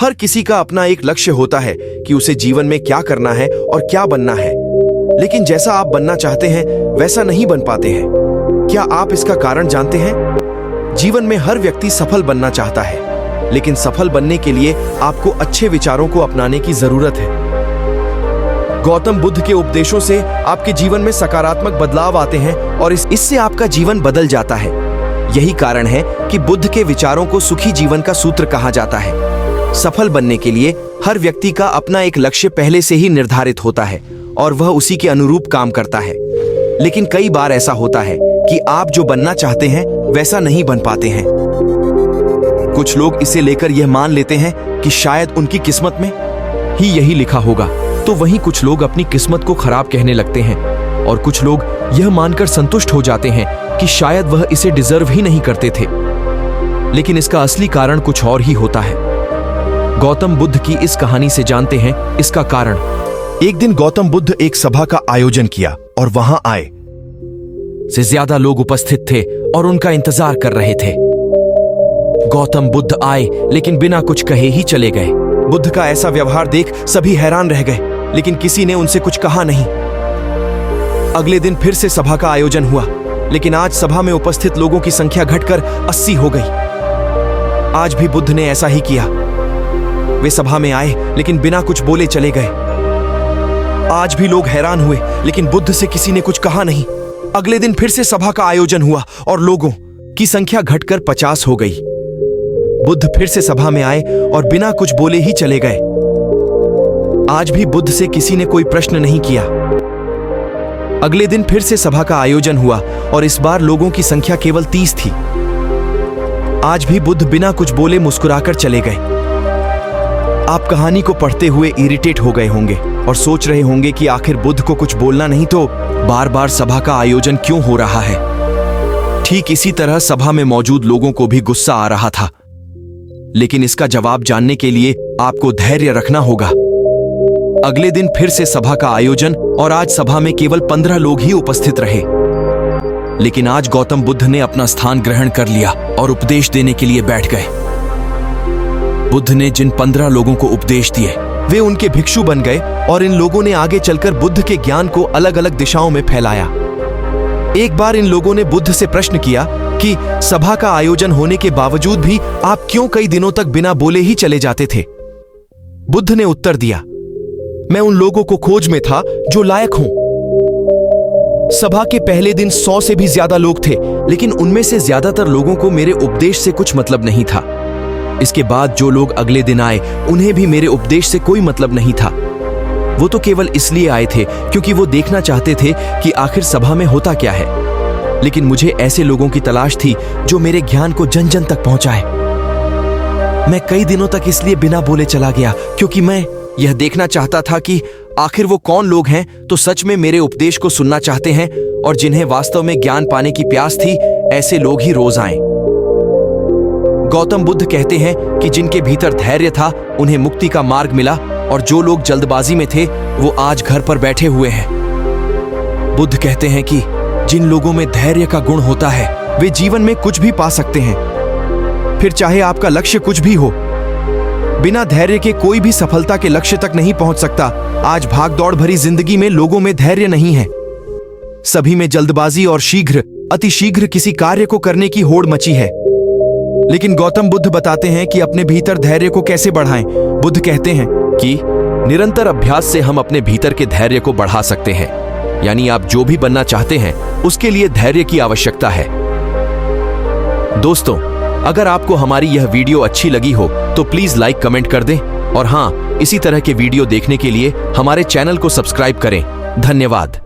हर किसी का अपना एक लक्ष्य होता है कि उसे जीवन में क्या करना है और क्या बनना है, लेकिन जैसा आप बनना चाहते हैं वैसा नहीं बन पाते हैं। क्या आप इसका कारण जानते हैं? जीवन में हर व्यक्ति सफल बनना चाहता है, लेकिन सफल बनने के लिए आपको अच्छे विचारों को अपनाने की जरूरत है। गौतम बुद्ध के उपदेशों से आपके जीवन में सकारात्मक बदलाव आते हैं और इससे आपका जीवन बदल जाता है। यही कारण है कि बुद्ध के विचारों को सुखी जीवन का सूत्र कहा जाता है। सफल बनने के लिए हर व्यक्ति का अपना एक लक्ष्य पहले से ही निर्धारित होता है और वह उसी के अनुरूप काम करता है। लेकिन कई बार ऐसा होता है कि आप जो बनना चाहते हैं वैसा नहीं बन पाते हैं। कुछ लोग इसे लेकर यह मान लेते हैं कि शायद उनकी किस्मत में ही यही लिखा होगा, तो वहीं कुछ लोग अपनी किस्मत को खराब कहने लगते हैं और कुछ लोग यह मानकर संतुष्ट हो जाते हैं कि शायद वह इसे डिजर्व ही नहीं करते थे। लेकिन इसका असली कारण कुछ और ही होता है। गौतम बुद्ध की इस कहानी से जानते हैं इसका कारण। एक दिन गौतम बुद्ध एक सभा का आयोजन किया और वहां आए से ज्यादा लोग उपस्थित थे और उनका इंतजार कर रहे थे। गौतम बुद्ध आए लेकिन बिना कुछ कहे ही चले गए। बुद्ध का ऐसा व्यवहार देख सभी हैरान रह गए, लेकिन किसी ने उनसे कुछ कहा नहीं। अगले दिन फिर से सभा का आयोजन हुआ, लेकिन आज सभा में उपस्थित लोगों की संख्या घटकर 80 हो गई। आज भी बुद्ध ने ऐसा ही किया। वे सभा में आए लेकिन बिना कुछ बोले चले गए। आज भी लोग हैरान हुए, लेकिन बुद्ध से किसी ने कुछ कहा नहीं। अगले दिन फिर से सभा का आयोजन हुआ और लोगों की संख्या घटकर 50 हो गई। बुद्ध फिर से सभा में आए और बिना कुछ बोले ही चले गए। आज भी बुद्ध से किसी ने कोई प्रश्न नहीं किया। अगले दिन फिर से सभा का आयोजन हुआ और इस बार लोगों की संख्या केवल 30 थी। आज भी बुद्ध बिना कुछ बोले मुस्कुराकर चले गए। आप कहानी को पढ़ते हुए इरिटेट हो गए होंगे और सोच रहे होंगे कि आखिर बुद्ध को कुछ बोलना नहीं तो बार बार सभा का आयोजन क्यों हो रहा है। ठीक इसी तरह सभा में मौजूद लोगों को भी गुस्सा आ रहा था, लेकिन इसका जवाब जानने के लिए आपको धैर्य रखना होगा। अगले दिन फिर से सभा का आयोजन और आज सभा में केवल 15 लोग ही उपस्थित रहे। लेकिन आज गौतम बुद्ध ने अपना स्थान ग्रहण कर लिया और उपदेश देने के लिए बैठ गए। बुद्ध ने जिन 15 लोगों को उपदेश दिए वे उनके भिक्षु बन गए और इन लोगों ने आगे चलकर बुद्ध के ज्ञान को अलग अलग दिशाओं में फैलाया। एक बार इन लोगों ने बुद्ध से प्रश्न किया कि सभा का आयोजन होने के बावजूद भी आप क्यों कई दिनों तक बिना बोले ही चले जाते थे। बुद्ध ने उत्तर दिया, मैं उन लोगों को खोज में था जो लायक हों। सभा के पहले दिन 100 से भी ज्यादा लोग थे, लेकिन उनमें से ज्यादातर लोगों को मेरे उपदेश से कुछ मतलब नहीं था। इसके बाद जो लोग अगले दिन आए उन्हें भी मेरे उपदेश से कोई मतलब नहीं था। वो तो केवल इसलिए आए थे क्योंकि वो देखना चाहते थे कि आखिर सभा में होता क्या है। लेकिन मुझे ऐसे लोगों की तलाश थी जो मेरे ज्ञान को जन जन तक पहुंचाए। मैं कई दिनों तक इसलिए बिना बोले चला गया क्योंकि मैं यह देखना चाहता था कि आखिर वो कौन लोग हैं तो सच में मेरे उपदेश को सुनना चाहते हैं और जिन्हें वास्तव में ज्ञान पाने की प्यास थी। ऐसे लोग ही रोज आए। गौतम बुद्ध कहते हैं कि जिनके भीतर धैर्य था उन्हें मुक्ति का मार्ग मिला और जो लोग जल्दबाजी में थे वो आज घर पर बैठे हुए हैं। बुद्ध कहते हैं कि जिन लोगों में धैर्य का गुण होता है वे जीवन में कुछ भी पा सकते हैं, फिर चाहे आपका लक्ष्य कुछ भी हो। बिना धैर्य के कोई भी सफलता के लक्ष्य तक नहीं पहुंच सकता। आज भागदौड़ भरी जिंदगी में लोगों में धैर्य नहीं है। सभी में जल्दबाजी और अतिशीघ्र किसी कार्य को करने की होड़ मची है। लेकिन गौतम बुद्ध बताते हैं कि अपने भीतर धैर्य को कैसे बढ़ाएं। बुद्ध कहते हैं कि निरंतर अभ्यास से हम अपने भीतर के धैर्य को बढ़ा सकते हैं। यानी आप जो भी बनना चाहते हैं उसके लिए धैर्य की आवश्यकता है। दोस्तों, अगर आपको हमारी यह वीडियो अच्छी लगी हो तो प्लीज लाइक कमेंट कर दें और हां, इसी तरह के वीडियो देखने के लिए हमारे चैनल को सब्सक्राइब करें। धन्यवाद।